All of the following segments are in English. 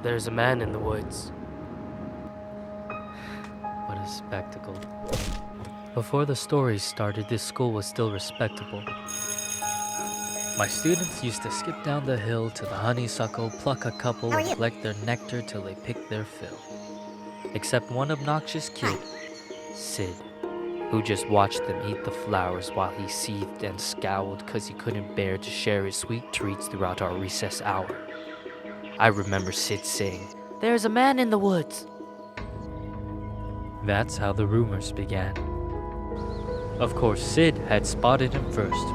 There's a man in the woods. What a spectacle. Before the story started, this school was still respectable. My students used to skip down the hill to the honeysuckle, pluck a couple, and collect their nectar till they picked their fill. Except one obnoxious kid, Sid, who just watched them eat the flowers while he seethed and scowled because he couldn't bear to share his sweet treats throughout our recess hour. I remember Sid saying, "There's a man in the woods." That's how the rumors began. Of course, Sid had spotted him first.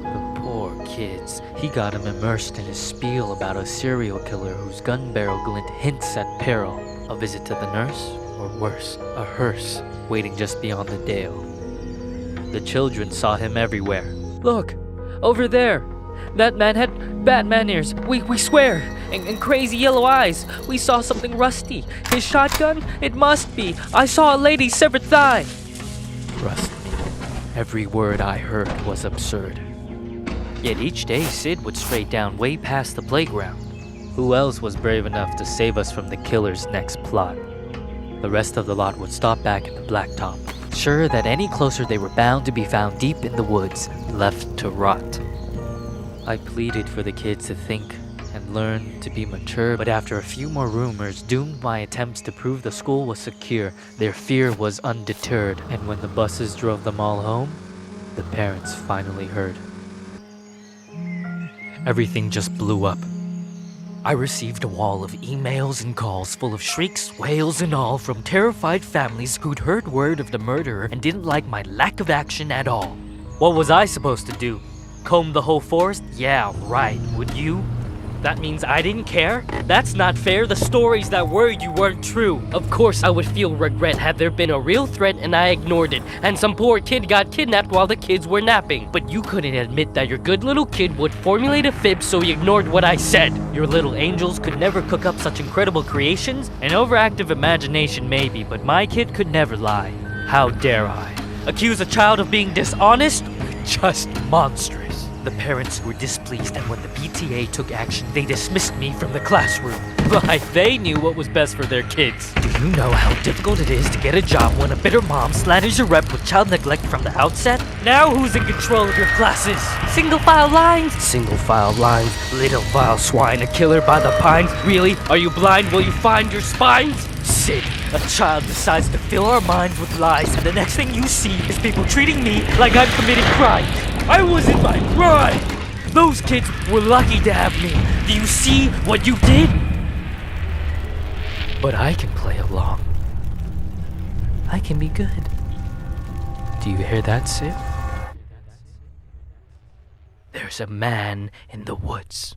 The poor kids. He got him immersed in his spiel about a serial killer whose gun barrel glint hints at peril. A visit to the nurse, or worse, a hearse, waiting just beyond the dale. The children saw him everywhere. "Look, over there. That man had Batman ears. We swear. And crazy yellow eyes. We saw something rusty. His shotgun? It must be. I saw a lady's severed thigh." Trust me, every word I heard was absurd. Yet each day Sid would stray down way past the playground. Who else was brave enough to save us from the killer's next plot? The rest of the lot would stop back at the blacktop, sure that any closer they were bound to be found deep in the woods, left to rot. I pleaded for the kids to think and learn to be mature, but after a few more rumors doomed my attempts to prove the school was secure, their fear was undeterred, and when the buses drove them all home, the parents finally heard. Everything just blew up. I received a wall of emails and calls full of shrieks, wails, and all from terrified families who'd heard word of the murderer and didn't like my lack of action at all. What was I supposed to do? Comb the whole forest? Yeah, right. Would you? That means I didn't care? That's not fair. The stories that were you weren't true. Of course I would feel regret had there been a real threat and I ignored it, and some poor kid got kidnapped while the kids were napping. But you couldn't admit that your good little kid would formulate a fib, so you ignored what I said. Your little angels could never cook up such incredible creations. An overactive imagination maybe, but my kid could never lie. How dare I? Accuse a child of being dishonest? Just monstrous. The parents were displeased, and when the PTA took action, they dismissed me from the classroom. Why, they knew what was best for their kids. Do you know how difficult it is to get a job when a bitter mom slanders your rep with child neglect from the outset? Now who's in control of your classes? Single file lines? Single file lines. Little vile swine, a killer by the pines. Really? Are you blind? Will you find your spines? Sid, a child decides to fill our minds with lies, and the next thing you see is people treating me like I'm committing crimes. I was in my prime! Those kids were lucky to have me. Do you see what you did? But I can play along. I can be good. Do you hear that, Sid? There's a man in the woods.